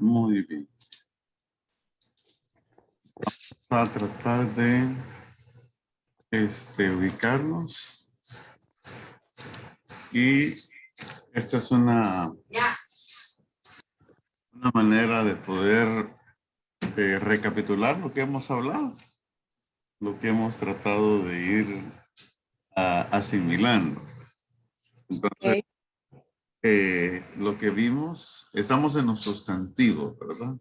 Muy bien. Vamos a tratar de ubicarnos. Y esta es una manera de poder recapitular lo que hemos hablado, lo que hemos tratado de ir asimilando. Entonces, Okay. lo que vimos, estamos en los sustantivos, ¿verdad?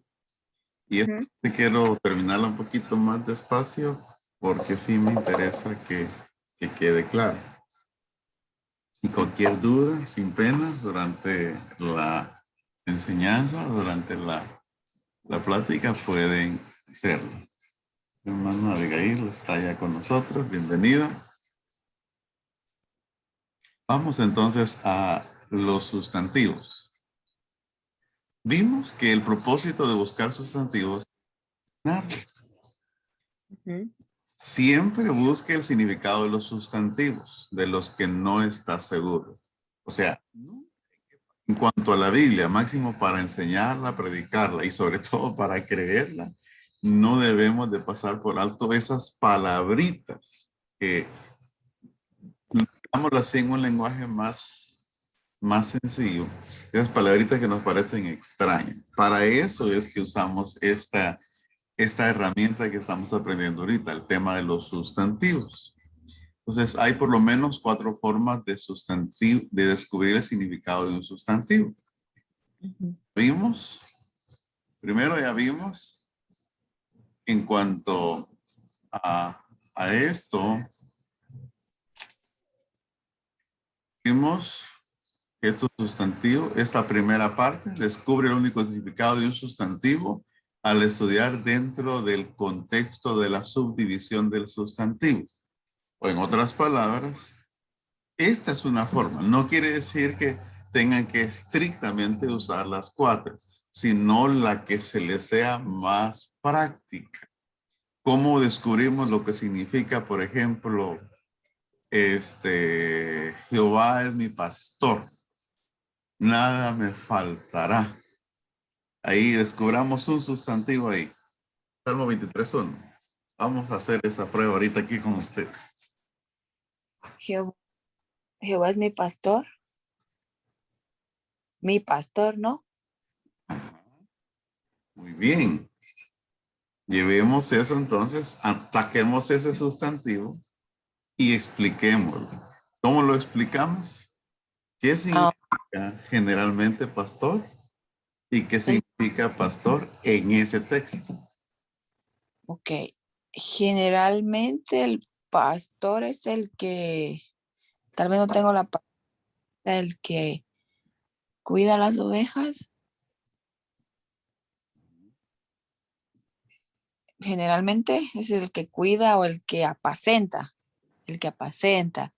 Y Ujú. quiero terminarlo un poquito más despacio porque sí me interesa que quede claro. Y cualquier duda, sin pena, durante la enseñanza, durante la plática, pueden hacerlo. Hermano Abigail está ya con nosotros. Bienvenida. Vamos entonces a los sustantivos. Vimos que el propósito de buscar sustantivos es Ujú. siempre busque el significado de los sustantivos, de los que no está seguro. O sea, en cuanto a la Biblia, máximo para enseñarla, predicarla y sobre todo para creerla, no debemos de pasar por alto esas palabritas que, digámoslo así en un lenguaje más sencillo, esas palabritas que nos parecen extrañas. Para eso es que usamos esta herramienta que estamos aprendiendo ahorita, el tema de los sustantivos. Entonces, hay por lo menos 4 formas de sustantivo, de descubrir el significado de un sustantivo. Ujú. Vimos, primero ya vimos en cuanto a esto, vimos que estos sustantivos, esta primera parte, descubre el único significado de un sustantivo al estudiar dentro del contexto de la subdivisión del sustantivo. O en otras palabras, esta es una forma. No quiere decir que tengan que estrictamente usar las 4, sino la que se les sea más práctica. ¿Cómo descubrimos lo que significa, por ejemplo, Jehová es mi pastor, nada me faltará? Ahí descubramos un sustantivo ahí. Salmo 23:1. Vamos a hacer esa prueba ahorita aquí con usted. Jehová es mi pastor, ¿no? Muy bien. Llevemos eso entonces, ataquemos ese sustantivo y expliquémoslo. ¿Cómo lo explicamos? ¿Qué Ah, significa generalmente pastor? ¿Y qué el- significa pastor en ese texto? ok. Generalmente el pastor es el que, tal vez no tengo la palabra, el que cuida las ovejas. Generalmente es el que cuida o el que apacenta, el que apacenta.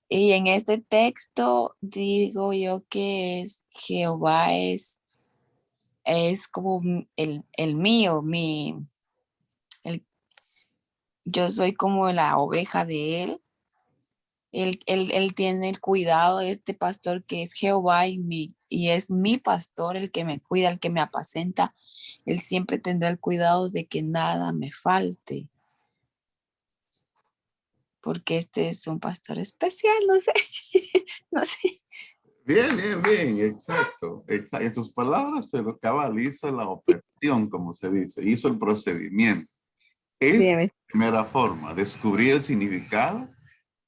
Y en este texto digo yo que es Jehová es como el mío, el, yo soy como la oveja de él. Él tiene el cuidado de este pastor que es Jehová y es mi pastor el que me cuida, el que me apacenta. Él siempre tendrá el cuidado de que nada me falte, porque este es un pastor especial, no sé, no sé. Bien, bien, bien, exacto. En sus palabras, pero cabal hizo la operación, como se dice, hizo el procedimiento. Esta es Dígame. la primera forma, descubrir el significado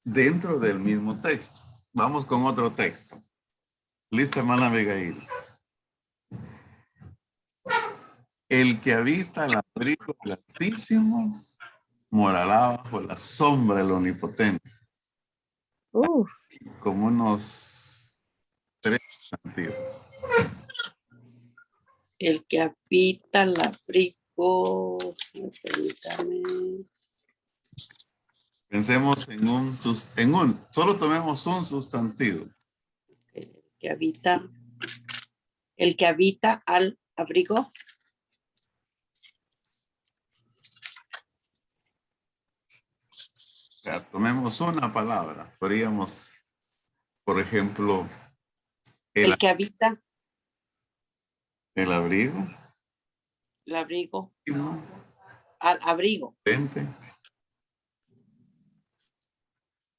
dentro del mismo texto. Vamos con otro texto. Lista, hermana Abigail. El que habita al abrigo del Altísimo morará bajo la sombra del Omnipotente. Uf. Como unos 3 sentidos. El que habita el abrigo, permítame. Pensemos solo tomemos un sustantivo. El que habita al abrigo. O sea, tomemos una palabra. Podríamos, por ejemplo, El que habita El abrigo. El abrigo. ¿No? Al abrigo. Lente.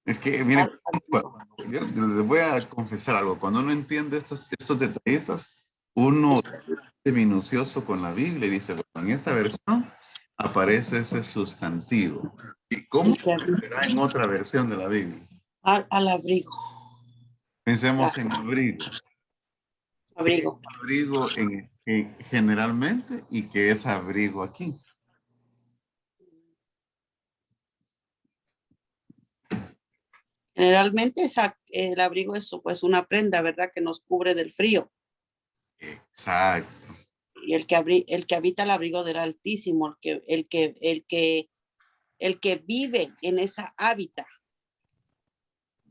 Es que, miren, yo les voy a confesar algo. Cuando uno entiende estos detallitos, uno es minucioso con la Biblia y dice, bueno, en esta versión aparece ese sustantivo. ¿Y cómo será en otra versión de la Biblia? Al abrigo. Pensemos en abrigo. Abrigo. Abrigo generalmente y qué es abrigo aquí. Generalmente el abrigo es pues una prenda, ¿verdad? Que nos cubre del frío. Exacto. Y el que habita el abrigo del Altísimo, el que vive en esa hábitat.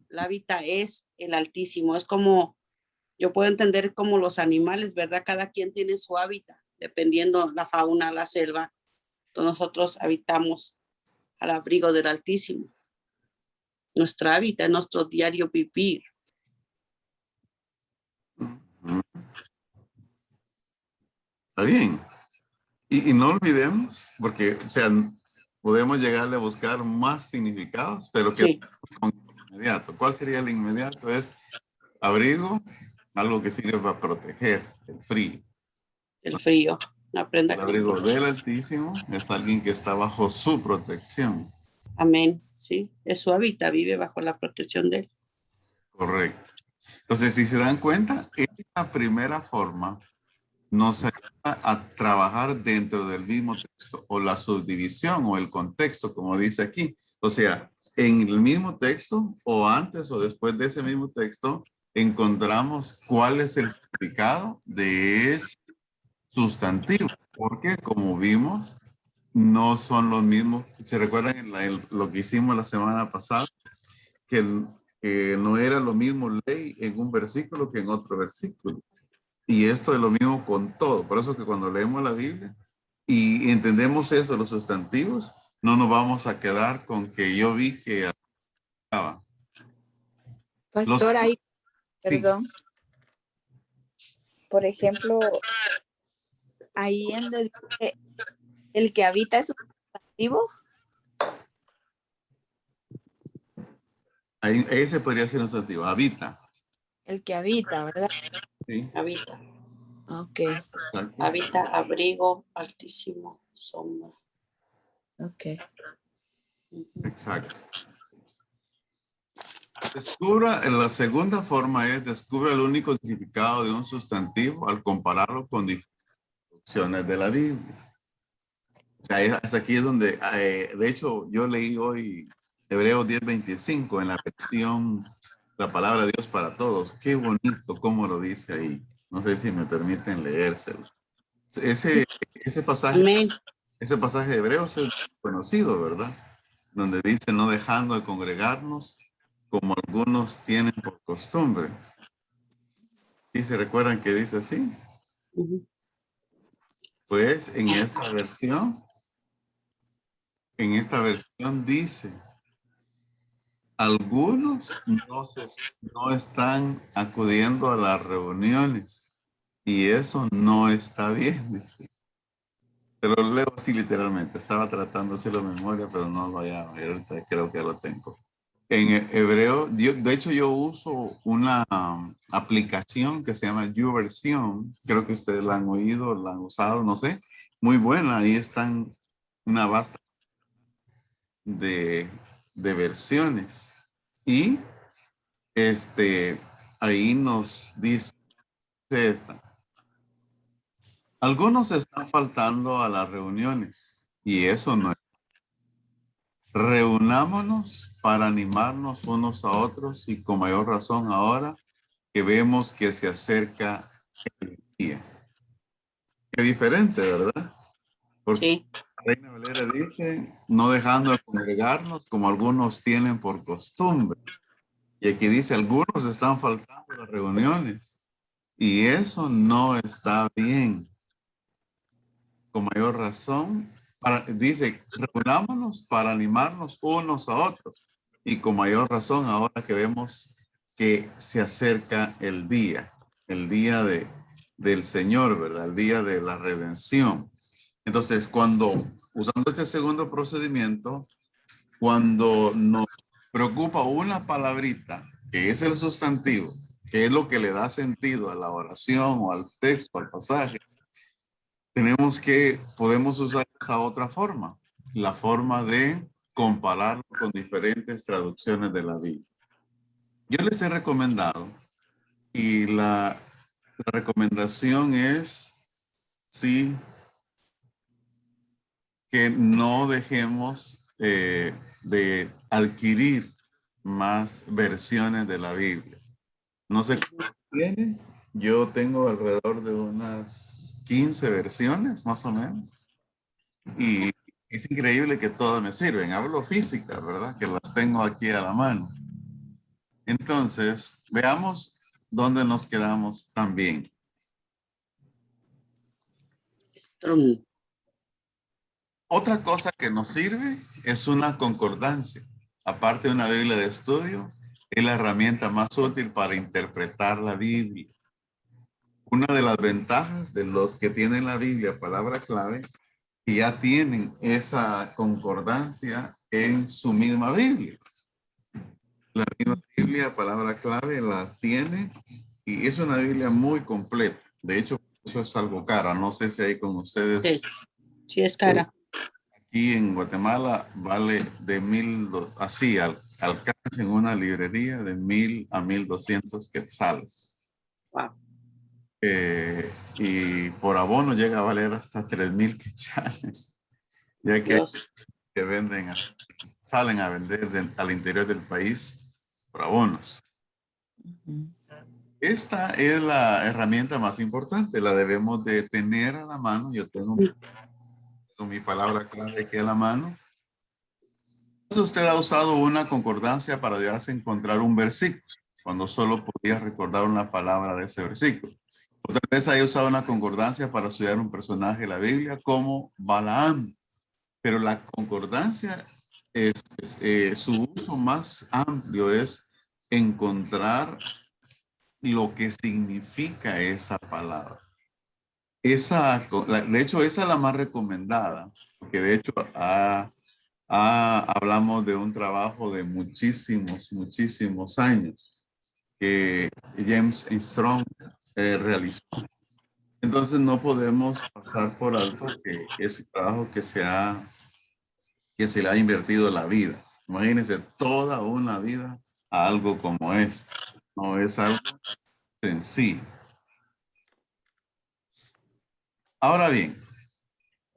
El hábitat es el Altísimo. Es como, yo puedo entender como los animales, ¿verdad? Cada quien tiene su hábitat, dependiendo la fauna, la selva. Entonces nosotros habitamos al abrigo del Altísimo. Nuestra hábitat, nuestro diario vivir. Está bien. Y no olvidemos, porque, o sea, podemos llegarle a buscar más significados, pero que Sí. con inmediato. ¿Cuál sería el inmediato? Es abrigo, algo que sirve para proteger el frío. El frío, una prenda El que nos abrigo protege. del Altísimo es alguien que está bajo su protección. Amén. Sí, es su hábitat, vive bajo la protección de él. Correcto. Entonces, si se dan cuenta, esta primera forma nos ayuda a trabajar dentro del mismo texto o la subdivisión o el contexto, como dice aquí. O sea, en el mismo texto o antes o después de ese mismo texto, encontramos cuál es el significado de ese sustantivo. Porque como vimos, no son los mismos. ¿Se recuerdan lo que hicimos la semana pasada? Que no era lo mismo ley en un versículo que en otro versículo. Y esto es lo mismo con todo. Por eso que cuando leemos la Biblia y entendemos eso, los sustantivos, no nos vamos a quedar con que yo vi que estaba. Pastor, ahí, Sí, perdón. Por ejemplo, ahí en donde dice, el que habita es un sustantivo. ahí, ese podría ser un sustantivo. Habita. El que habita, ¿verdad? Sí, Habita. Ok, exacto. Habita, abrigo, altísimo, sombra. ok. Exacto. Descubra, la segunda forma es descubra el único significado de un sustantivo al compararlo con diferentes opciones de la Biblia. O sea, es aquí es donde, de hecho, yo leí hoy Hebreos 10:25 en la versión La Palabra de Dios para Todos. Qué bonito cómo lo dice ahí. No sé si me permiten leérselo. Ese pasaje, Amén. ese pasaje de Hebreos es conocido, ¿verdad? Donde dice, no dejando de congregarnos como algunos tienen por costumbre. ¿Y se recuerdan que dice así? Pues en esta versión dice, algunos no están acudiendo a las reuniones y eso no está bien. Dice. Te lo leo así literalmente. Estaba tratando de hacerlo de memoria, pero no lo había. Ahorita creo que lo tengo. En hebreo, de hecho yo uso una aplicación que se llama YouVersion. Creo que ustedes la han oído, la han usado, no sé. Muy buena. Ahí están una vasta de versiones. Y ahí nos dice esta. Algunos están faltando a las reuniones y eso no es. Reunámonos para animarnos unos a otros y con mayor razón ahora que vemos que se acerca el día. Qué diferente, ¿verdad? Porque Sí. la Reina Valera dice, no dejando de congregarnos como algunos tienen por costumbre. Y aquí dice, algunos están faltando a las reuniones. Y eso no está bien. Con mayor razón, dice, reunámonos para animarnos unos a otros. Y con mayor razón, ahora que vemos que se acerca el día del Señor, ¿verdad? El día de la redención. Entonces, usando ese segundo procedimiento, cuando nos preocupa una palabrita, que es el sustantivo, que es lo que le da sentido a la oración o al texto, al pasaje, podemos usar esa otra forma, la forma de compararlo con diferentes traducciones de la Biblia. Yo les he recomendado, y la recomendación es, sí, que no dejemos de adquirir más versiones de la Biblia. No sé cuántas tiene. Yo tengo alrededor de unas 15 versiones, más o menos. Y es increíble que todas me sirven. Hablo física, ¿verdad? Que las tengo aquí a la mano. Entonces, veamos dónde nos quedamos también. Strong. Otra cosa que nos sirve es una concordancia. Aparte de una Biblia de estudio, es la herramienta más útil para interpretar la Biblia. Una de las ventajas de los que tienen la Biblia, palabra clave, que ya tienen esa concordancia en su misma Biblia. La misma Biblia, palabra clave, la tiene y es una Biblia muy completa. De hecho, eso es algo cara. No sé si hay con ustedes. Sí, sí es cara. Aquí en Guatemala vale de 1,000, así, alcance en una librería de 1,000 a 1,200 quetzales. Wow. Y por abono llega a valer hasta 3,000 quetzales. Ya que Dios. venden, salen a vender al interior del país por abonos. Ujú. Esta es la herramienta más importante, la debemos de tener a la mano. Yo tengo con mi palabra clave aquí a la mano. Usted ha usado una concordancia para ayudarse a encontrar un versículo, cuando solo podía recordar una palabra de ese versículo. O tal vez haya usado una concordancia para estudiar un personaje de la Biblia como Balaam. Pero la concordancia su uso más amplio es encontrar lo que significa esa palabra. De hecho, esa es la más recomendada, porque de hecho hablamos de un trabajo de muchísimos años que James Strong realizó. Entonces no podemos pasar por alto que es un trabajo que se le ha invertido la vida. Imagínense toda una vida a algo como esto. No es algo sencillo. Ahora bien,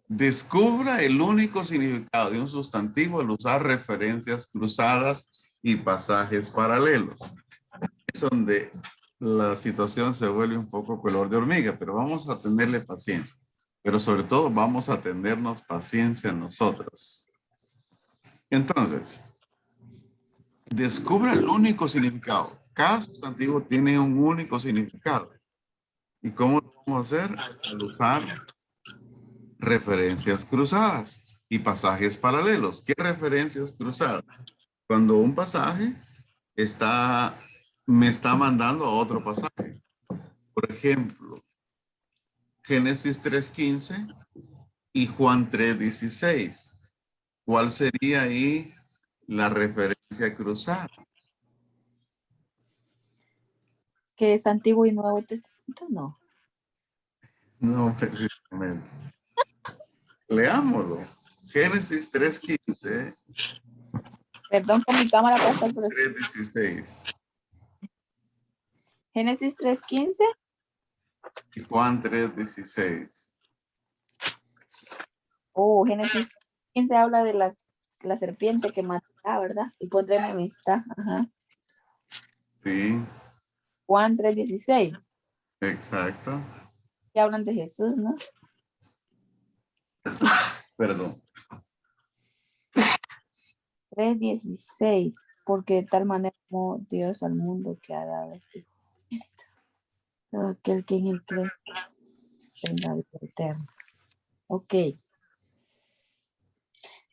descubra el único significado de un sustantivo al usar referencias cruzadas y pasajes paralelos. Es donde la situación se vuelve un poco color de hormiga, pero vamos a tenerle paciencia. Pero sobre todo vamos a tenernos paciencia nosotros. Entonces, descubra el único significado. Cada sustantivo tiene un único significado. ¿Y cómo lo vamos a hacer? Al usar referencias cruzadas y pasajes paralelos. ¿Qué referencias cruzadas? Cuando un pasaje me está mandando a otro pasaje. Por ejemplo, Génesis 3:15 y Juan 3:16. ¿Cuál sería ahí la referencia cruzada? ¿Que es Antiguo y Nuevo Testamento? No. No, precisamente. Leámoslo. Génesis 3:15. Perdón con mi cámara, pastor, pero 3:16. Génesis 3:15. Y Juan 3:16. Oh, Génesis 15 habla de la serpiente que matará, ¿verdad? Y pondré enemistad. Ajá. Sí, Juan 3:16. exacto. Que hablan de Jesús, ¿no? Perdón. 3:16. Porque de tal manera como Dios al mundo que ha dado este Espíritu. Todo aquel que en él cree tenga vida eterna. Ok.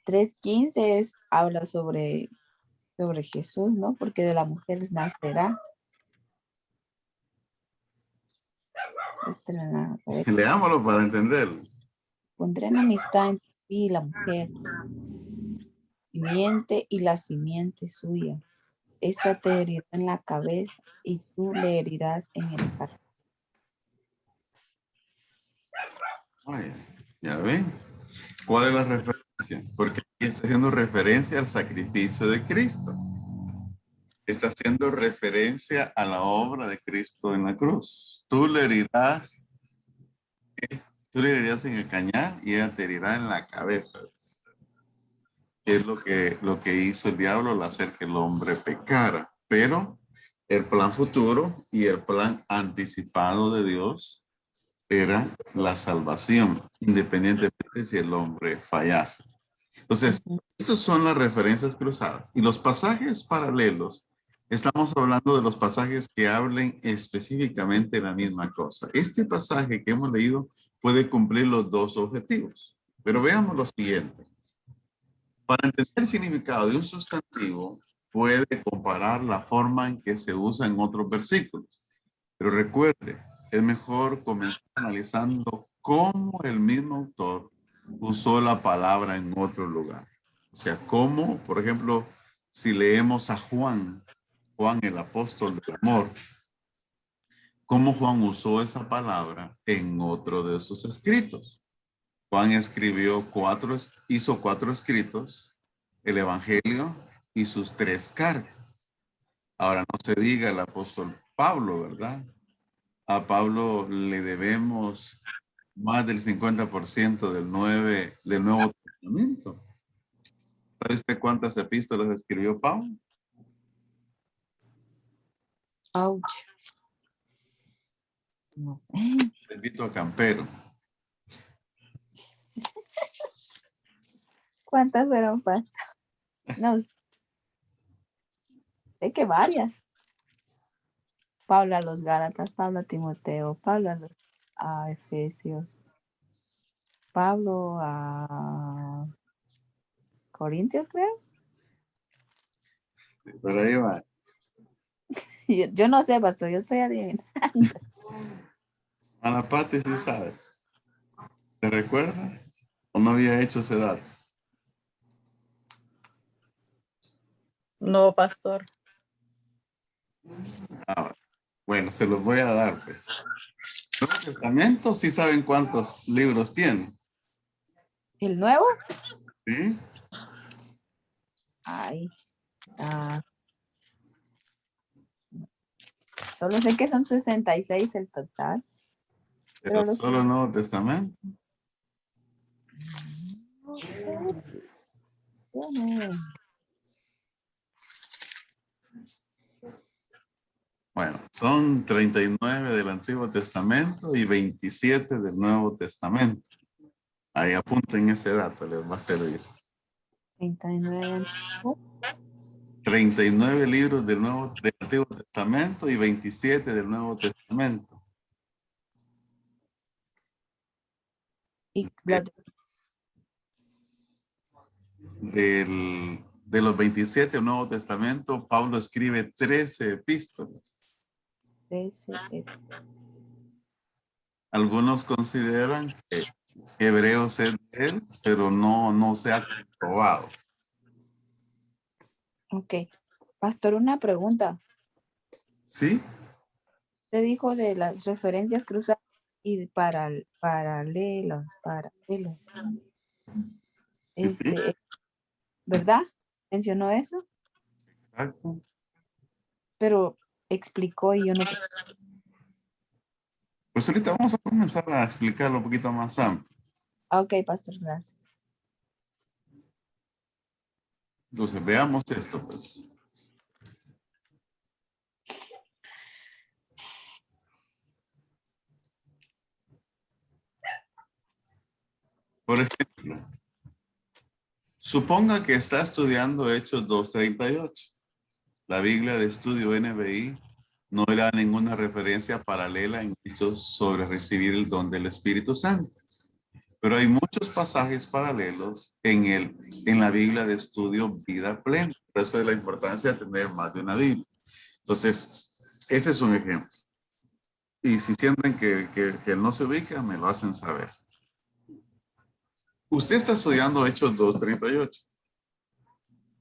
3:15 habla sobre Jesús, ¿no? Porque de la mujer nacerá. Leámoslo para entenderlo. Pondré enemistad entre ti y la mujer, simiente y la simiente suya. Esta te herirá en la cabeza y tú le herirás en el carro. Vaya, ya ven. ¿Cuál es la referencia? Porque aquí está haciendo referencia al sacrificio de Cristo. Está haciendo referencia a la obra de Cristo en la cruz. Tú le herirás en el cañar y ella te herirá en la cabeza. Es lo que hizo el diablo al hacer que el hombre pecara. Pero el plan futuro y el plan anticipado de Dios era la salvación, independientemente si el hombre fallase. Entonces, esas son las referencias cruzadas. Y los pasajes paralelos, estamos hablando de los pasajes que hablen específicamente la misma cosa. Este pasaje que hemos leído puede cumplir los dos objetivos. Pero veamos lo siguiente. Para entender el significado de un sustantivo, puede comparar la forma en que se usa en otros versículos. Pero recuerde, es mejor comenzar analizando cómo el mismo autor usó la palabra en otro lugar. O sea, cómo, por ejemplo, si leemos a Juan el apóstol del amor, cómo Juan usó esa palabra en otro de sus escritos. Juan hizo cuatro escritos, el Evangelio y sus 3 cartas. Ahora no se diga el apóstol Pablo, ¿verdad? A Pablo le debemos más del 50% del Nuevo Testamento. ¿Sabe usted cuántas epístolas escribió Pablo? Ouch. No sé. Te invito a Campero. ¿Cuántas fueron, pastor? No sé. Sé que varias. Pablo a los Gálatas, Pablo a Timoteo, Pablo a los Efesios, Pablo a Corintios, creo. Por ahí va. Yo no sé, pastor, yo estoy adivinando. A la Pati sí sabe. ¿Se recuerda? ¿O no había hecho ese dato? No, pastor. Ah, bueno, se los voy a dar, pues. ¿Nuevo Testamento? ¿Sí saben cuántos libros tiene? ¿El nuevo? ¿Sí? Ay. Solo sé que son 66 el total. Pero Pero solo el Nuevo Testamento. Bueno, son 39 del Antiguo Testamento y 27 del Nuevo Testamento. Ahí apunten ese dato, les va a servir. 39. 39 libros del Antiguo Testamento y 27 del Nuevo Testamento. Y De los 27 del Nuevo Testamento, Pablo escribe 13 epístolas. Algunos consideran que Hebreos es de él, pero no se ha comprobado. Ok. Pastor, una pregunta. ¿Sí? Usted dijo de las referencias cruzadas y paralelos. Sí. ¿Verdad? ¿Mencionó eso? Exacto. Pero explicó y yo no... Pues ahorita vamos a comenzar a explicarlo un poquito más amplio. Ok, pastor, gracias. Entonces, veamos esto, pues. Por ejemplo, suponga que está estudiando Hechos 2:38. La Biblia de estudio NBI no era ninguna referencia paralela en Hechos sobre recibir el don del Espíritu Santo. Pero hay muchos pasajes paralelos en la Biblia de estudio Vida Plena. Por eso es la importancia de tener más de una Biblia. Entonces, ese es un ejemplo. Y si sienten que no se ubica, me lo hacen saber. Usted está estudiando Hechos 2:38.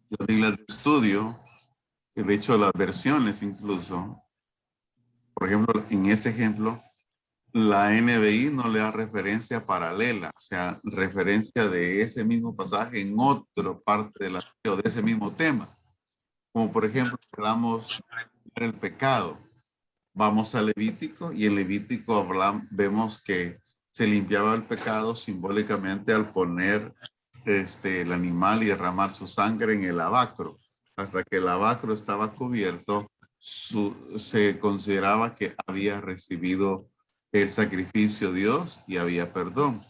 Las Biblias de estudio, de hecho las versiones incluso, por ejemplo, en este ejemplo, la NBI no le da referencia paralela, o sea, referencia de ese mismo pasaje en otra parte de de ese mismo tema. Como por ejemplo, hablamos del pecado. Vamos a Levítico y en Levítico vemos que se limpiaba el pecado simbólicamente al poner el animal y derramar su sangre en el lavacro. Hasta que el lavacro estaba cubierto, se consideraba que había recibido el sacrificio de Dios y había perdón.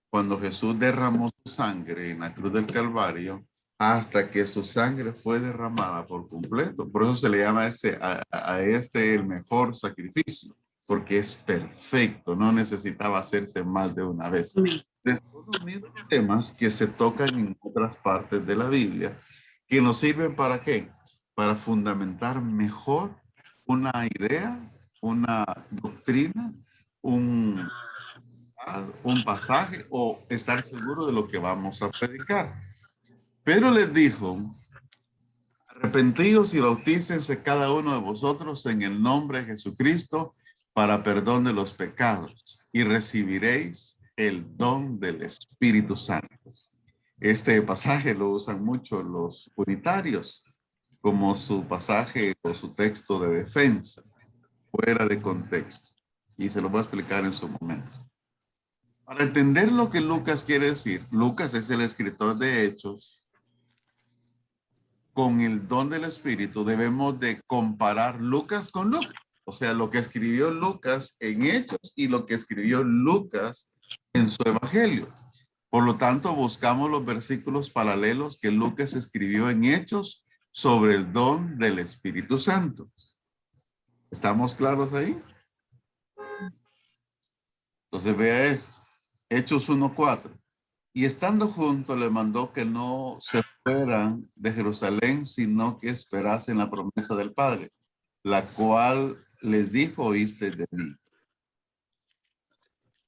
Cuando Jesús derramó su sangre en la cruz del Calvario, hasta que su sangre fue derramada por completo. Por eso se le llama a este el mejor sacrificio, porque es perfecto, no necesitaba hacerse más de una vez. Entonces, son los mismos temas que se tocan en otras partes de la Biblia, que nos sirven para qué? Para fundamentar mejor una idea, una doctrina, un pasaje o estar seguro de lo que vamos a predicar. Pero les dijo, arrepentíos y bautícense cada uno de vosotros en el nombre de Jesucristo para perdón de los pecados y recibiréis el don del Espíritu Santo. Este pasaje lo usan mucho los unitarios como su pasaje o su texto de defensa, fuera de contexto. Y se lo voy a explicar en su momento. Para entender lo que Lucas quiere decir, Lucas es el escritor de Hechos. Con el don del Espíritu debemos de comparar Lucas con Lucas. O sea, lo que escribió Lucas en Hechos y lo que escribió Lucas en su Evangelio. Por lo tanto, buscamos los versículos paralelos que Lucas escribió en Hechos sobre el don del Espíritu Santo. ¿Estamos claros ahí? Entonces vea esto. Hechos 1:4. Y estando juntos le mandó que no se fueran de Jerusalén, sino que esperasen la promesa del Padre, la cual les dijo, oíste de mí.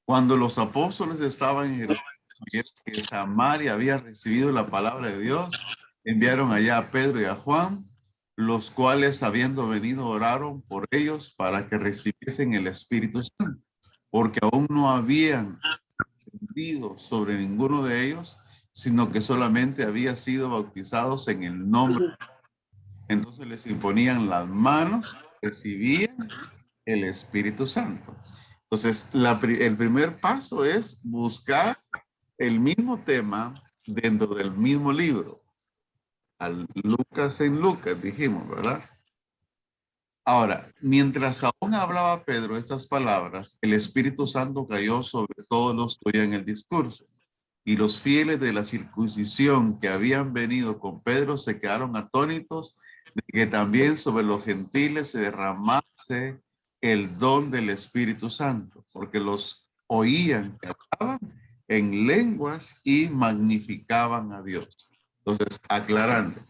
Cuando los apóstoles estaban en Jerusalén, que Samaria había recibido la palabra de Dios, enviaron allá a Pedro y a Juan, los cuales habiendo venido oraron por ellos para que recibiesen el Espíritu Santo, porque aún no habían sobre ninguno de ellos, sino que solamente había sido bautizados en el nombre. Entonces les imponían las manos, recibían el Espíritu Santo. Entonces, el primer paso es buscar el mismo tema dentro del mismo libro. Al Lucas en Lucas, dijimos, ¿verdad? Ahora, mientras aún hablaba Pedro estas palabras, el Espíritu Santo cayó sobre todos los que oían el discurso. Y los fieles de la circuncisión que habían venido con Pedro se quedaron atónitos de que también sobre los gentiles se derramase el don del Espíritu Santo, porque los oían que hablaban en lenguas y magnificaban a Dios. Entonces, aclarando,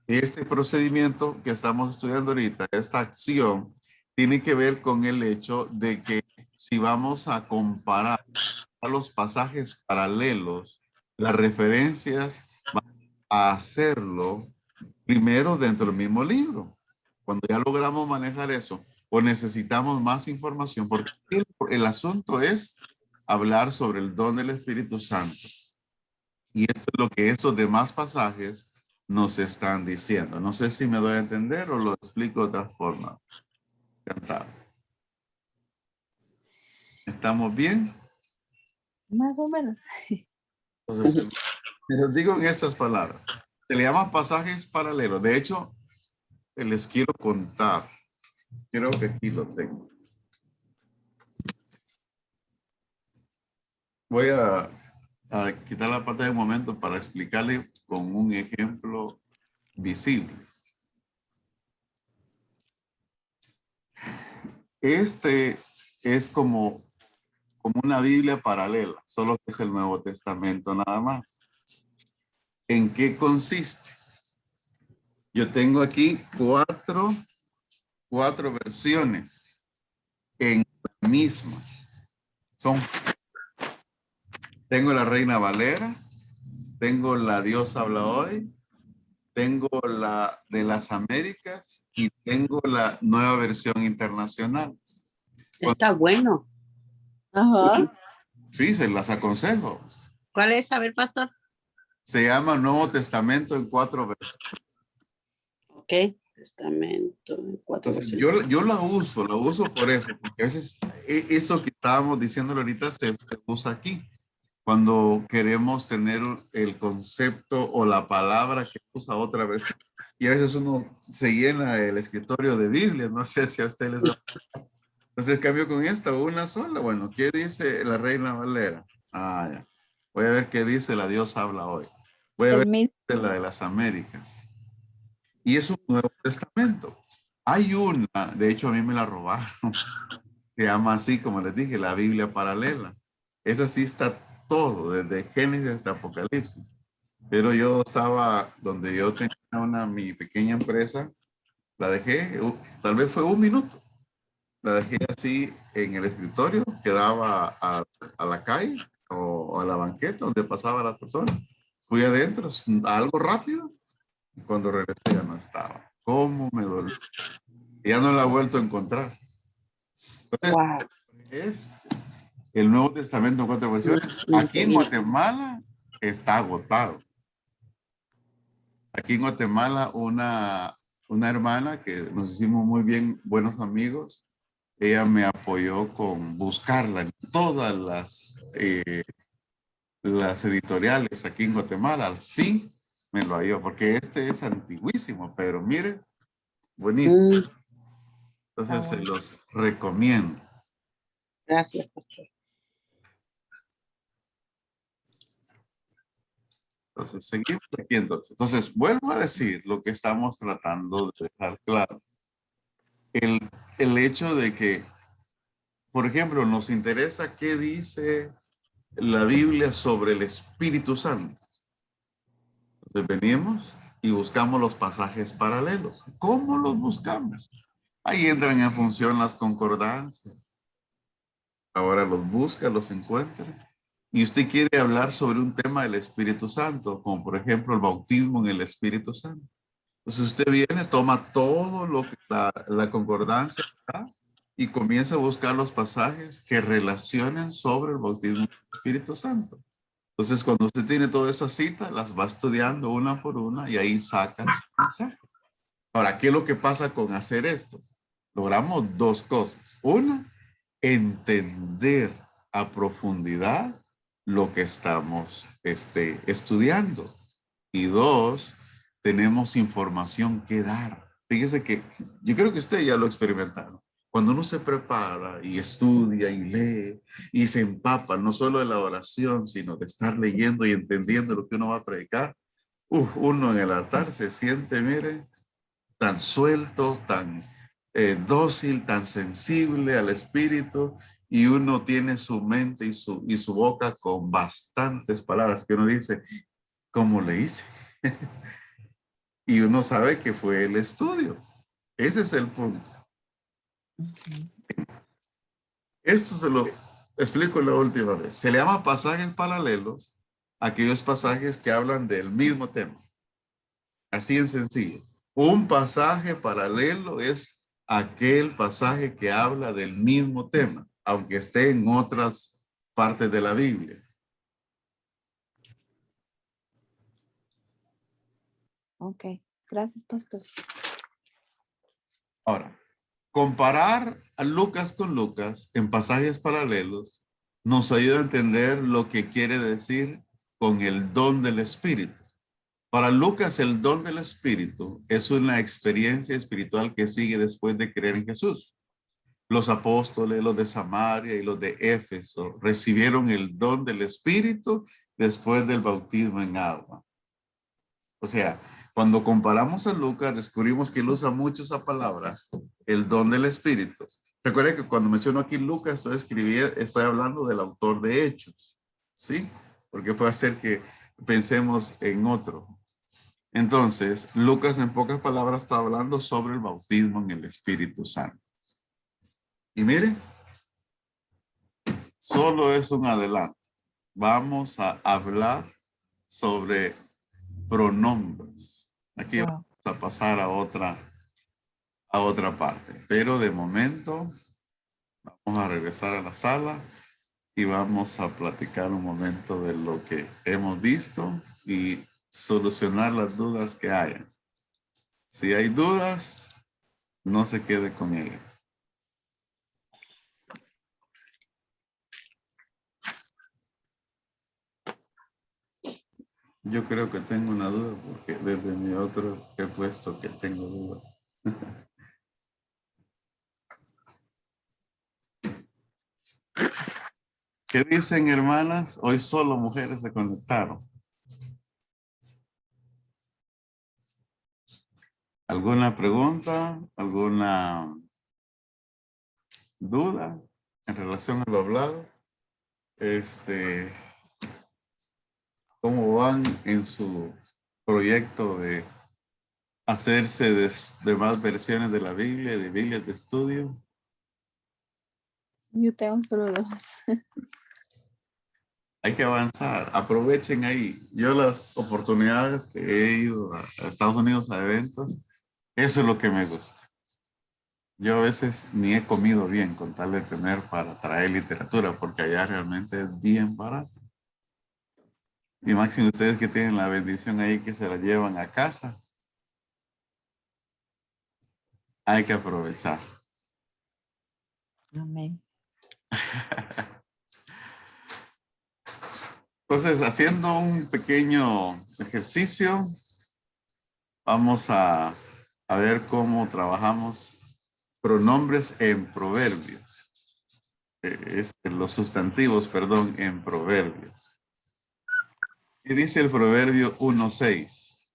este procedimiento que estamos estudiando ahorita, esta acción, tiene que ver con el hecho de que si vamos a comparar a los pasajes paralelos, las referencias, a hacerlo primero dentro del mismo libro. Cuando ya logramos manejar eso, o necesitamos más información, porque el asunto es hablar sobre el don del Espíritu Santo. Y esto es lo que estos demás pasajes nos están diciendo. No sé si me doy a entender o lo explico de otra forma. Encantado. ¿Estamos bien? Más o menos. Entonces, les digo en estas palabras. Se le llama pasajes paralelos. De hecho, les quiero contar. Creo que aquí lo tengo. Voy a quitar la pantalla un momento para explicarle con un ejemplo visible. Este es como una Biblia paralela, solo que es el Nuevo Testamento nada más. ¿En qué consiste? Yo tengo aquí cuatro versiones. En misma. Tengo la Reina Valera, tengo la Dios habla hoy, tengo la de las Américas y tengo la nueva versión internacional. Está bueno. Ajá. Sí, se las aconsejo. ¿Cuál es? A ver, pastor. Se llama Nuevo Testamento en 4 versiones. Ok. Testamento en 4 Entonces, versiones. yo la uso por eso, porque a veces eso que estábamos diciéndolo ahorita se usa aquí. Cuando queremos tener el concepto o la palabra que usa otra vez. Y a veces uno se llena el escritorio de Biblia, no sé si a ustedes les da. Entonces cambio con esta, una sola. Bueno, ¿qué dice la Reina Valera? Ah, ya. Voy a ver qué dice la Dios habla hoy. Voy a El ver mismo. qué dice la de las Américas. Y es un Nuevo Testamento. Hay una, de hecho a mí me la robaron, se llama así, como les dije, la Biblia paralela. Esa sí está todo, desde Génesis hasta Apocalipsis. Pero yo estaba, donde yo tenía mi pequeña empresa, la dejé, tal vez fue un minuto. La dejé así en el escritorio que daba a la calle o a la banqueta donde pasaban las personas. Fui adentro, algo rápido, y cuando regresé ya no estaba. ¿Cómo me dolió? Ya no la he vuelto a encontrar. Entonces, Wow. es el Nuevo Testamento en 4 versiones. Aquí en Guatemala está agotado. Aquí en Guatemala una hermana que nos hicimos muy bien, buenos amigos, ella me apoyó con buscarla en todas las editoriales aquí en Guatemala. Al fin me lo halló, porque este es antiguísimo, pero mire, buenísimo. Entonces se los recomiendo. Gracias, pastor. Entonces, seguimos aquí entonces. Entonces, vuelvo a decir lo que estamos tratando de dejar claro. El hecho de que, por ejemplo, nos interesa qué dice la Biblia sobre el Espíritu Santo. Entonces, venimos y buscamos los pasajes paralelos. ¿Cómo los buscamos? Ahí entran en función las concordancias. Ahora los busca, los encuentra. Y usted quiere hablar sobre un tema del Espíritu Santo, como por ejemplo el bautismo en el Espíritu Santo. Entonces usted viene, toma todo lo que la concordancia da y comienza a buscar los pasajes que relacionen sobre el bautismo del Espíritu Santo. Entonces cuando usted tiene toda esa cita, las va estudiando una por una y ahí saca su mensaje. Ahora, ¿qué es lo que pasa con hacer esto? Logramos dos cosas. Una, entender a profundidad lo que estamos estudiando. Y dos, tenemos información que dar. Fíjese que yo creo que usted ya lo experimentaron. Cuando uno se prepara y estudia y lee y se empapa no solo de la oración, sino de estar leyendo y entendiendo lo que uno va a predicar, uno en el altar se siente, mire, tan suelto, tan dócil, tan sensible al espíritu, y uno tiene su mente y su boca con bastantes palabras que uno dice, ¿cómo le hice? Y uno sabe que fue el estudio. Ese es el punto. Esto se lo explico la última vez. Se le llama pasajes paralelos a aquellos pasajes que hablan del mismo tema. Así en sencillo. Un pasaje paralelo es aquel pasaje que habla del mismo tema, aunque esté en otras partes de la Biblia. Ok, gracias, pastor. Ahora, comparar a Lucas con Lucas en pasajes paralelos nos ayuda a entender lo que quiere decir con el don del Espíritu. Para Lucas, el don del Espíritu es una experiencia espiritual que sigue después de creer en Jesús. Los apóstoles, los de Samaria y los de Éfeso recibieron el don del Espíritu después del bautismo en agua. O sea, cuando comparamos a Lucas, descubrimos que él usa mucho esa palabra, el don del Espíritu. Recuerden que cuando menciono aquí Lucas, estoy hablando del autor de Hechos, ¿sí? Porque puede hacer que pensemos en otro. Entonces, Lucas en pocas palabras está hablando sobre el bautismo en el Espíritu Santo. Y mire, solo es un adelanto. Vamos a hablar sobre pronombres. Aquí Wow. vamos a pasar a otra parte. Pero de momento vamos a regresar a la sala y vamos a platicar un momento de lo que hemos visto y solucionar las dudas que hayan. Si hay dudas, no se quede con ellas. Yo creo que tengo una duda porque desde mi otro he puesto que tengo duda. ¿Qué dicen, hermanas? Hoy solo mujeres se conectaron. ¿Alguna pregunta? ¿Alguna duda en relación a lo hablado? ¿Cómo van en su proyecto de hacerse de más versiones de la Biblia, de Biblias de estudio? Yo tengo solo 2. Hay que avanzar, aprovechen ahí. Yo las oportunidades que he ido a Estados Unidos a eventos, eso es lo que me gusta. Yo a veces ni he comido bien con tal de tener para traer literatura, porque allá realmente es bien barato. Y máximo ustedes que tienen la bendición ahí que se la llevan a casa, hay que aprovechar. Amén. Entonces, haciendo un pequeño ejercicio, vamos a ver cómo trabajamos pronombres en proverbios. Los sustantivos, perdón, en proverbios. Y dice el proverbio 1:6.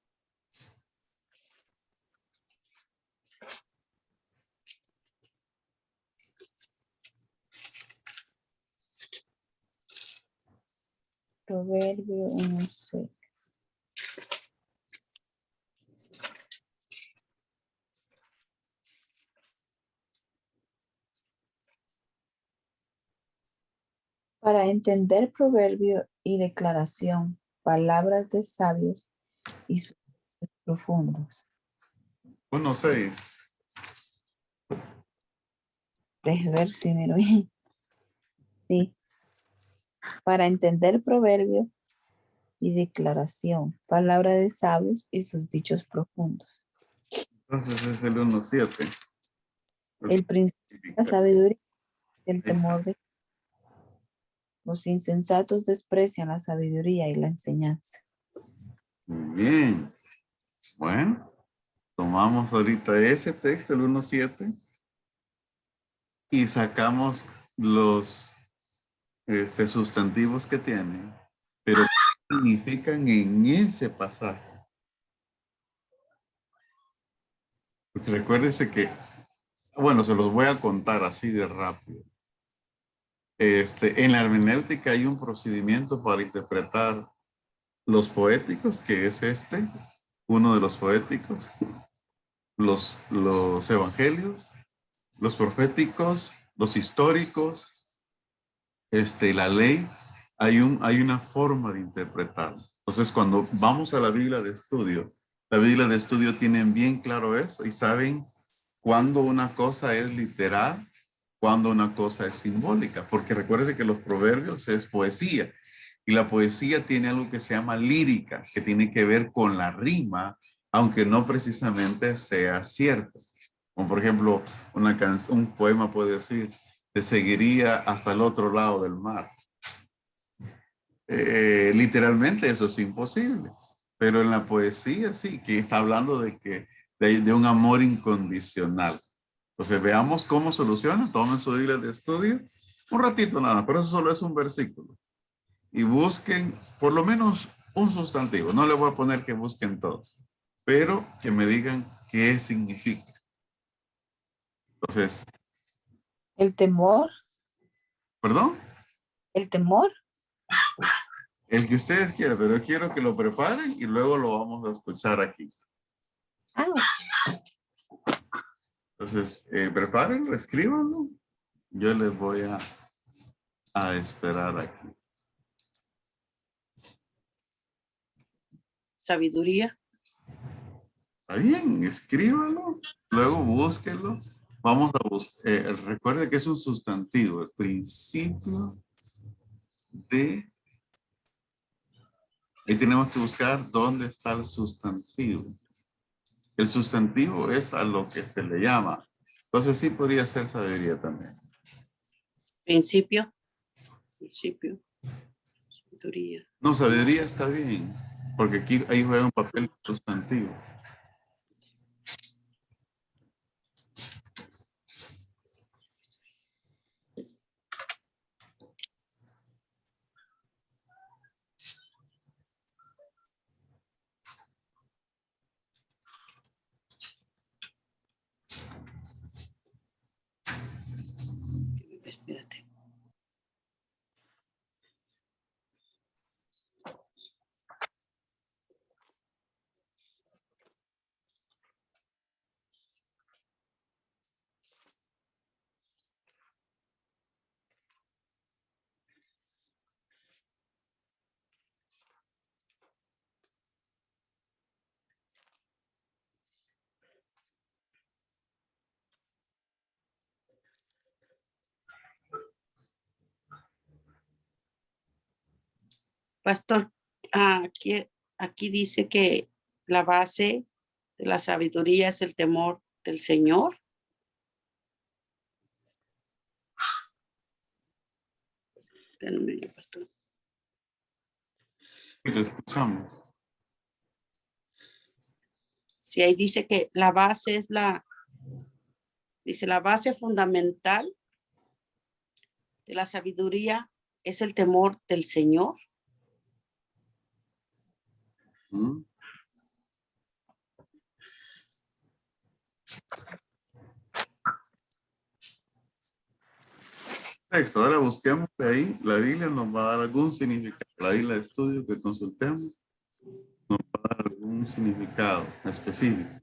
Proverbio 1:6. Para entender proverbio y declaración, palabras de sabios y sus profundos. 1:6. Deje ver si miro bien. Sí. Para entender proverbio y declaración, palabra de sabios y sus dichos profundos. Entonces es el 1:7. El principio de la sabiduría y el Ahí está. temor de los insensatos desprecian la sabiduría y la enseñanza. Muy bien. Bueno, tomamos ahorita ese texto, el 1:7, y sacamos los sustantivos que tienen, pero ¿qué significan en ese pasaje? Porque recuérdense que, bueno, se los voy a contar así de rápido. En la hermenéutica hay un procedimiento para interpretar los poéticos, que es uno de los poéticos, los evangelios, los proféticos, los históricos, la ley. Hay una forma de interpretar. Entonces, cuando vamos a la Biblia de estudio tienen bien claro eso y saben cuándo una cosa es literal, cuándo una cosa es simbólica, porque recuerde que los proverbios es poesía y la poesía tiene algo que se llama lírica, que tiene que ver con la rima, aunque no precisamente sea cierto. Como por ejemplo, un poema puede decir, te seguiría hasta el otro lado del mar. Literalmente eso es imposible, pero en la poesía sí, que está hablando de un amor incondicional. Entonces veamos cómo soluciona, tomen su Biblia de estudio, un ratito nada, pero eso solo es un versículo. Y busquen por lo menos un sustantivo, no les voy a poner que busquen todos, pero que me digan qué significa. Entonces, El temor, ¿perdón? el temor. El que ustedes quieran, pero yo quiero que lo preparen y luego lo vamos a escuchar aquí. Ah, Entonces, prepárenlo, escríbanlo. Yo les voy a a esperar aquí. Sabiduría. Está bien, escríbalo, luego búsquelo. Vamos a buscar, recuerde que es un sustantivo, el principio de... Ahí tenemos que buscar dónde está el sustantivo. El sustantivo es a lo que se le llama. Entonces sí podría ser sabiduría también. Principio. Principio. Sabiduría. No, sabiduría está bien, porque aquí ahí juega un papel sustantivo. Espérate. Pastor, aquí dice que la base de la sabiduría es el temor del Señor. Espérenme, pastor. Y lo escuchamos. Si ahí dice que la base es dice la base fundamental de la sabiduría es el temor del Señor. ¿Mm? Texto, ahora busquemos de ahí, la Biblia nos va a dar algún significado. La Biblia de estudio que consultemos nos va a dar algún significado específico.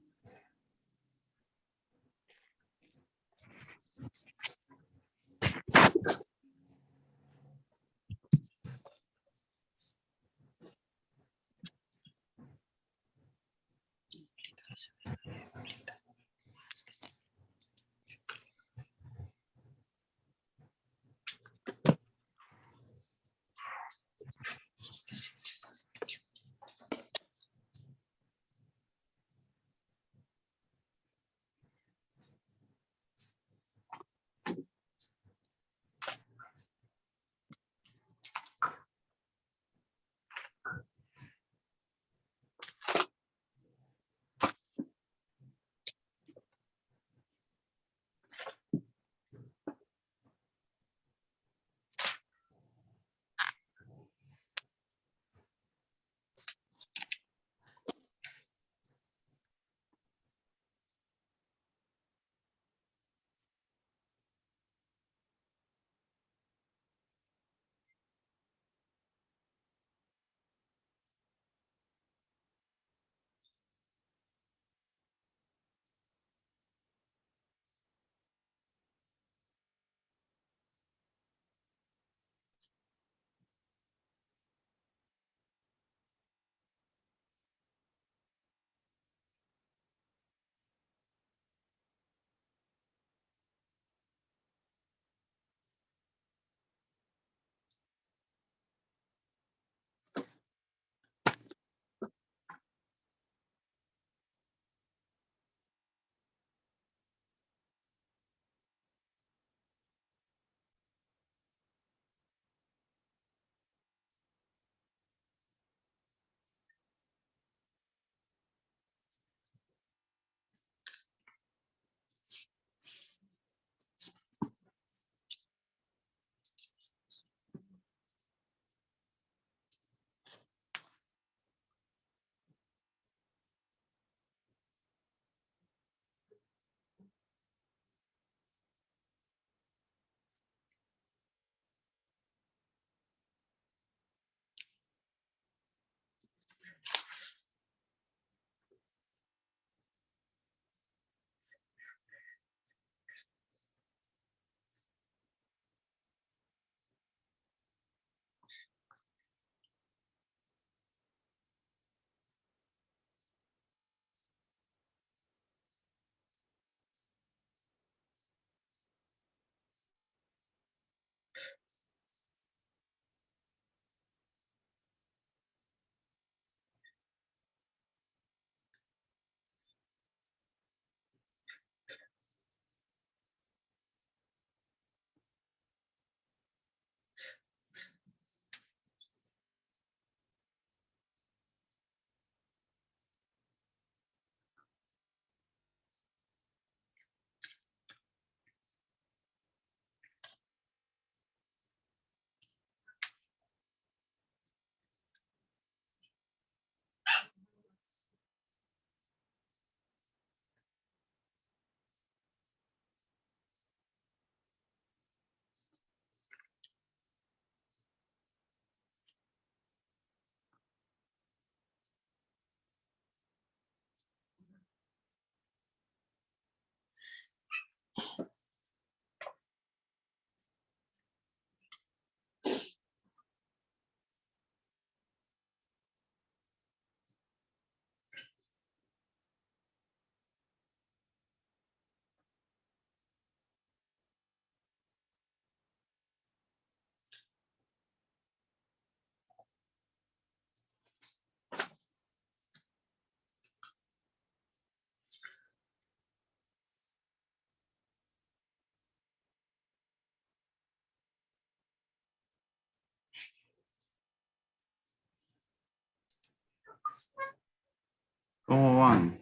¿Cómo van?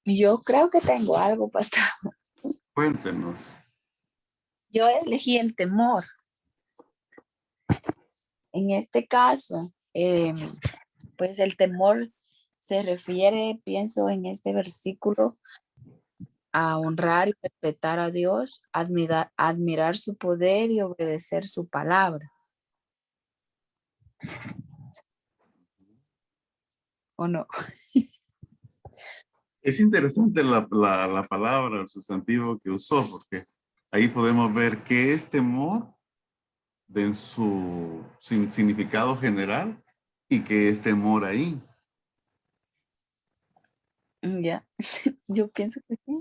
Yo creo que tengo algo, pastor. Cuéntenos. Yo elegí el temor. En este caso, pues el temor se refiere, pienso en este versículo, a honrar y respetar a Dios, admirar su poder y obedecer su palabra. ¿O no? Es interesante la palabra, el sustantivo que usó, porque ahí podemos ver qué es temor en su significado general y qué es temor ahí. Ya, yo pienso que sí.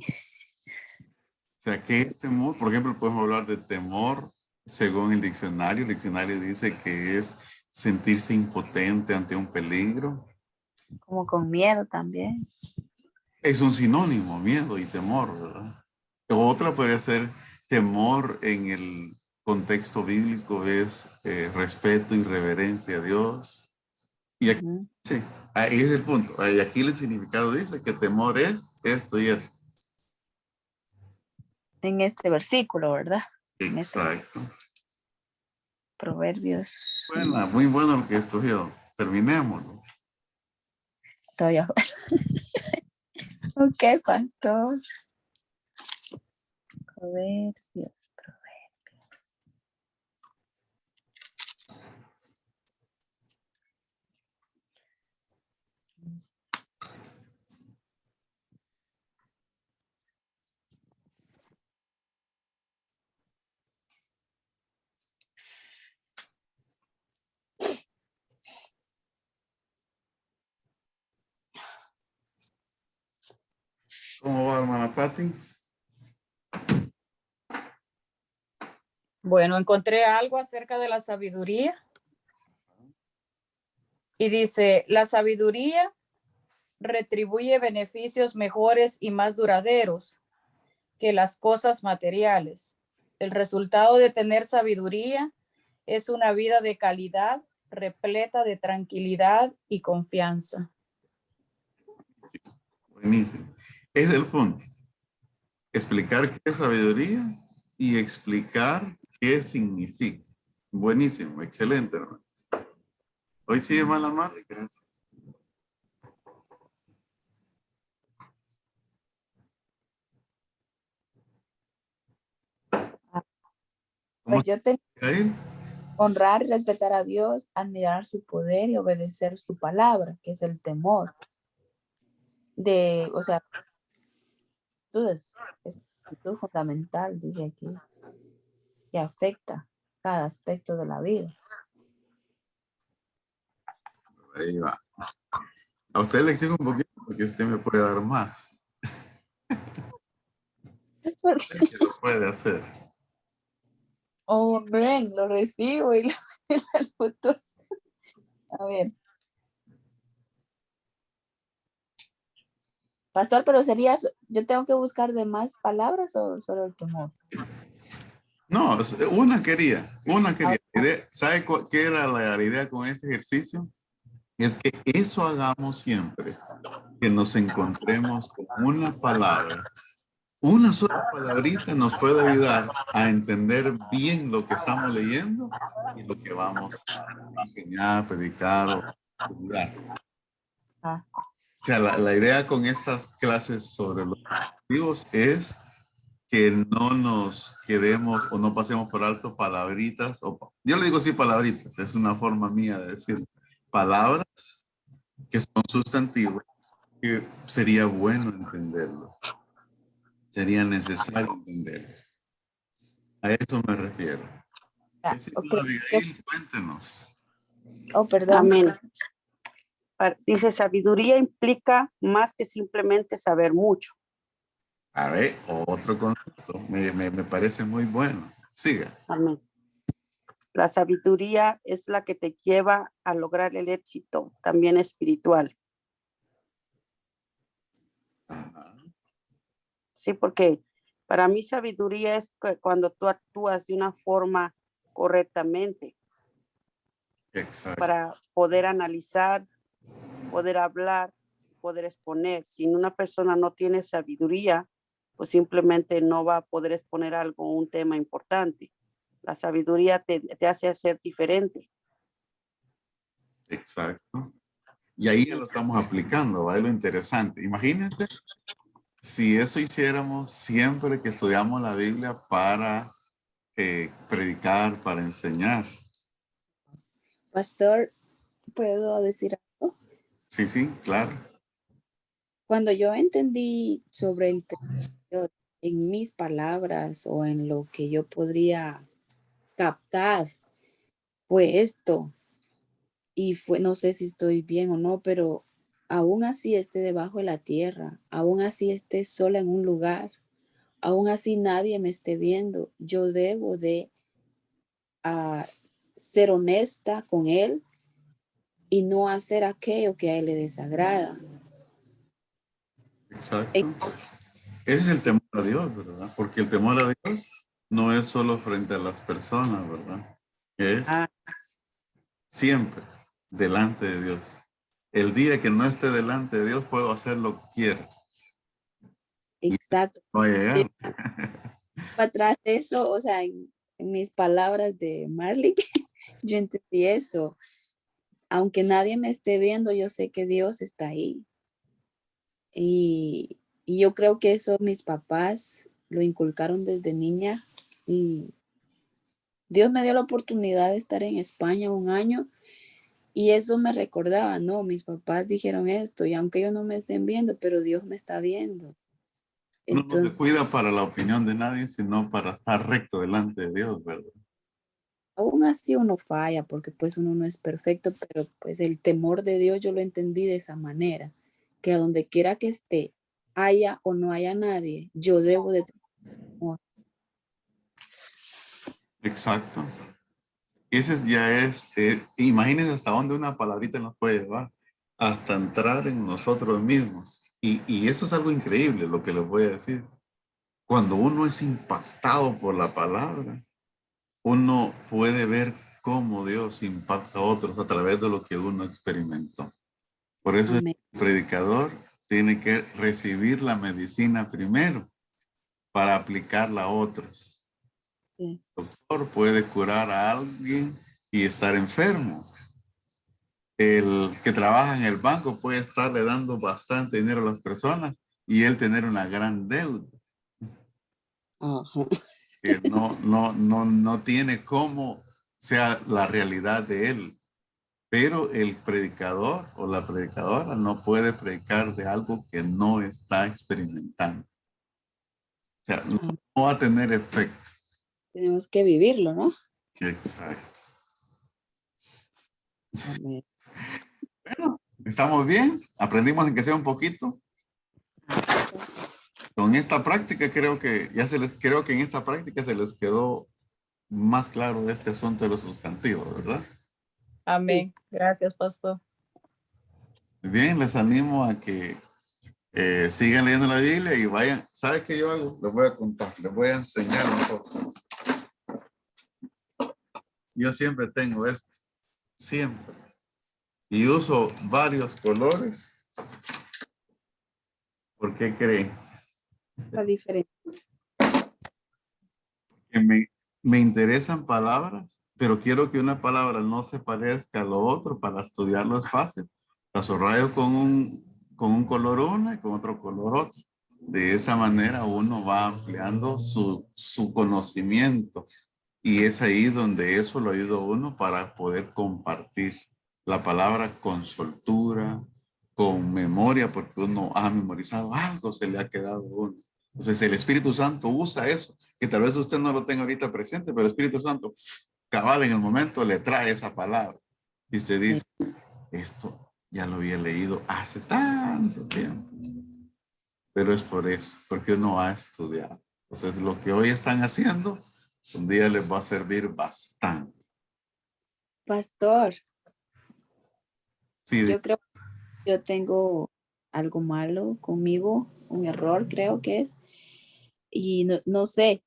O sea, ¿qué es temor? Por ejemplo, podemos hablar de temor según el diccionario. El diccionario dice que es sentirse impotente ante un peligro. Como con miedo también. Es un sinónimo, miedo y temor, ¿verdad? Otra podría ser temor en el contexto bíblico, es respeto y reverencia a Dios. Y aquí, Ujú. sí, ahí es el punto. Y aquí el significado dice que temor es esto y esto. En este versículo, ¿verdad? En este Exacto. Proverbios. Bueno, muy bueno lo que escogió. Terminémoslo. Todavía. Ok, pastor. Proverbios. ¿Cómo va, hermana Patti? Bueno, encontré algo acerca de la sabiduría y dice, la sabiduría retribuye beneficios mejores y más duraderos que las cosas materiales. El resultado de tener sabiduría es una vida de calidad, repleta de tranquilidad y confianza. Buenísimo. Es el punto. Explicar qué es sabiduría y explicar qué significa. Buenísimo, excelente, hermano. Hoy sigue mala madre, gracias. ¿Cómo Pues yo tengo está ahí? honrar y respetar a Dios, admirar su poder y obedecer su palabra, que es el temor. O sea, es una actitud fundamental, dice aquí, que afecta cada aspecto de la vida. Ahí va. A usted le exijo un poquito porque usted me puede dar más. Que lo puede hacer. Oh, ven, lo recibo y lo futuro. A ver. Pastor, pero yo tengo que buscar de más palabras o solo el temor. No, una quería. ¿Sabe qué era la idea con este ejercicio? Es que eso hagamos siempre, que nos encontremos con una palabra. Una sola palabrita nos puede ayudar a entender bien lo que estamos leyendo y lo que vamos a enseñar, predicar o estudiar. Ah, O sea, la idea con estas clases sobre los objetivos es que no nos quedemos o no pasemos por alto palabritas. Yo le digo sí palabritas, es una forma mía de decir palabras que son sustantivos, que sería bueno entenderlos, sería necesario entenderlos. A eso me refiero. ah, ¿Qué sí, ok. Abigail? Cuéntenos. Oh, perdón. Amén. Dice, sabiduría implica más que simplemente saber mucho. A ver, otro concepto. Me parece muy bueno. Siga. Amén. La sabiduría es la que te lleva a lograr el éxito, también espiritual. Ajá. Sí, porque para mí sabiduría es cuando tú actúas de una forma correctamente Exacto. para poder analizar poder hablar, poder exponer. Si una persona no tiene sabiduría, pues simplemente no va a poder exponer algo, un tema importante. La sabiduría te hace ser diferente. Exacto. Y ahí ya lo estamos aplicando, ¿vale? Lo interesante. Imagínense si eso hiciéramos siempre que estudiamos la Biblia para predicar, para enseñar. Pastor, ¿puedo decir algo? Sí, sí, claro. Cuando yo entendí sobre el tema en mis palabras o en lo que yo podría captar, fue esto. Y fue, no sé si estoy bien o no, pero aún así esté debajo de la tierra, aún así esté sola en un lugar, aún así nadie me esté viendo, yo debo de ser honesta con él y no hacer aquello que a él le desagrada. Exacto. Ese es el temor a Dios, ¿verdad? Porque el temor a Dios no es solo frente a las personas, ¿verdad? Es Ah, siempre delante de Dios. El día que no esté delante de Dios, puedo hacer lo que quiera. Exacto. No va a llegar. Para atrás de eso, o sea, en mis palabras de Marley, yo entendí eso. Aunque nadie me esté viendo, yo sé que Dios está ahí. Y yo creo que eso mis papás lo inculcaron desde niña y Dios me dio la oportunidad de estar en España un año y eso me recordaba, no, mis papás dijeron esto y aunque ellos no me estén viendo, pero Dios me está viendo. Uno no se Entonces, cuida para la opinión de nadie, sino para estar recto delante de Dios, ¿verdad? aún así uno falla porque pues uno no es perfecto, pero pues el temor de Dios yo lo entendí de esa manera, que a donde quiera que esté, haya o no haya nadie, yo debo de tener temor. Exacto. Imagínense hasta dónde una palabrita nos puede llevar, hasta entrar en nosotros mismos. Y eso es algo increíble, lo que les voy a decir. Cuando uno es impactado por la palabra, uno puede ver cómo Dios impacta a otros a través de lo que uno experimentó. Por eso Amén. el predicador tiene que recibir la medicina primero para aplicarla a otros. Sí. El doctor puede curar a alguien y estar enfermo. El que trabaja en el banco puede estarle dando bastante dinero a las personas y él tener una gran deuda Ajá. que no tiene cómo sea la realidad de él. Pero el predicador o la predicadora no puede predicar de algo que no está experimentando. O sea, Amén. no va a tener efecto. Tenemos que vivirlo, ¿no? Exacto. Amén. Bueno, estamos bien. Aprendimos en que sea un poquito. Con esta práctica creo que en esta práctica se les quedó más claro este asunto de los sustantivos, ¿verdad? Sí. Amén. Gracias, pastor. Bien, les animo a que sigan leyendo la Biblia y vayan. ¿Sabe qué yo hago? Les voy a contar, les voy a enseñar un poco. Yo siempre tengo esto, siempre. Y uso varios colores. ¿Por qué creen? La diferencia. Que me interesan palabras, pero quiero que una palabra no se parezca a lo otro para estudiarlo es fácil. La subrayo con un color uno y con otro color otro. De esa manera uno va ampliando su conocimiento y es ahí donde eso lo ayuda a uno para poder compartir la palabra con soltura, con memoria, porque uno ha memorizado algo, se le ha quedado a uno. Entonces el Espíritu Santo usa eso, que tal vez usted no lo tenga ahorita presente, pero el Espíritu Santo, cabal en el momento, le trae esa palabra. Y usted dice, esto ya lo había leído hace tanto tiempo. Pero es por eso, porque uno ha estudiado. Entonces lo que hoy están haciendo, un día les va a servir bastante. Pastor, Sí, yo creo que yo tengo algo malo conmigo, un error creo que es, y no sé,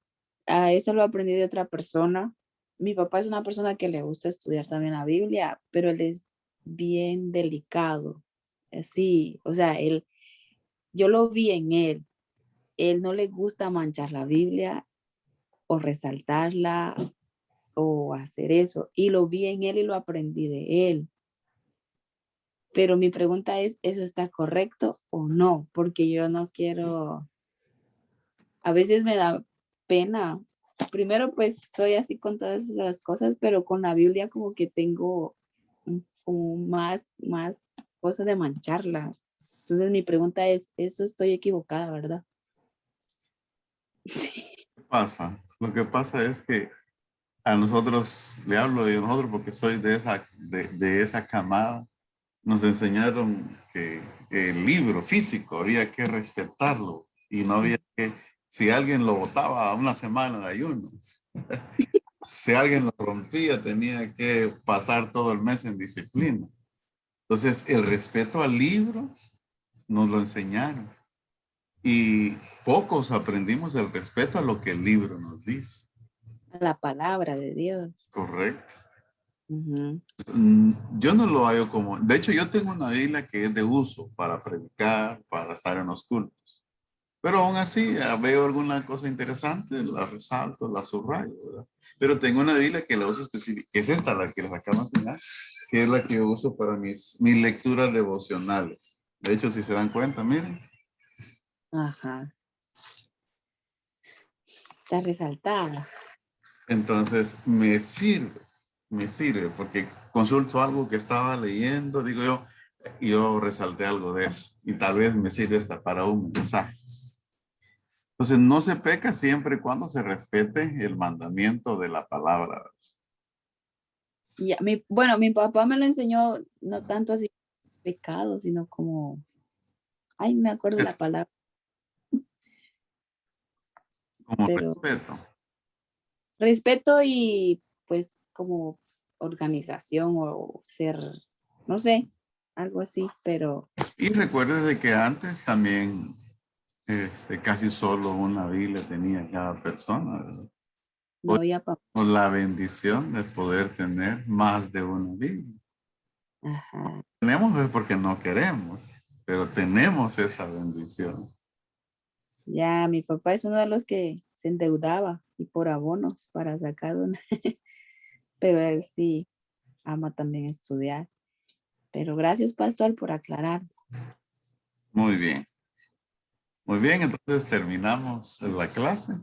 a eso lo aprendí de otra persona. Mi papá es una persona que le gusta estudiar también la Biblia, pero él es bien delicado Sí, o sea, yo lo vi en él. Él no le gusta manchar la Biblia o resaltarla o hacer eso. Y lo vi en él y lo aprendí de él. Pero mi pregunta es, ¿eso está correcto o no? Porque yo no quiero, a veces me da pena. Primero, pues soy así con todas esas cosas, pero con la Biblia como que tengo como más cosas de mancharla. Entonces mi pregunta es, eso estoy equivocada, ¿verdad? ¿Qué pasa? Lo que pasa es que a nosotros, le hablo de nosotros porque soy de esa camada, nos enseñaron que el libro físico había que respetarlo y no había que, si alguien lo botaba a una semana de ayuno, si alguien lo rompía, tenía que pasar todo el mes en disciplina. Entonces, el respeto al libro nos lo enseñaron y pocos aprendimos el respeto a lo que el libro nos dice. La palabra de Dios. Correcto. Ujú. Yo no lo hallo como, de hecho yo tengo una Biblia que es de uso para predicar, para estar en los cultos, pero aún así veo alguna cosa interesante, la resalto, la subrayo, ¿verdad? Pero tengo una Biblia que la uso específica, que es esta la que les acabo de enseñar, que es la que yo uso para mis lecturas devocionales. De hecho, si se dan cuenta, miren, Ajá. Está resaltada. entonces me sirve porque consulto algo que estaba leyendo, digo yo resalté algo de eso y tal vez me sirve hasta para un mensaje. Entonces no se peca siempre y cuando se respete el mandamiento de la palabra. Bueno, mi papá me lo enseñó no tanto así pecado, sino como, ay, me acuerdo la palabra, Como pero respeto. respeto y pues como organización o ser, no sé, algo así, pero Y recuerde de que antes también casi solo una Biblia tenía cada persona, ¿verdad? no había papá. Por la bendición de poder tener más de una Biblia. Ajá. Tenemos es porque no queremos, pero tenemos esa bendición. Ya, mi papá es uno de los que se endeudaba y por abonos para sacar una, pero él sí ama también estudiar. Pero gracias, pastor, por aclarar. Muy bien. Muy bien, entonces terminamos la clase.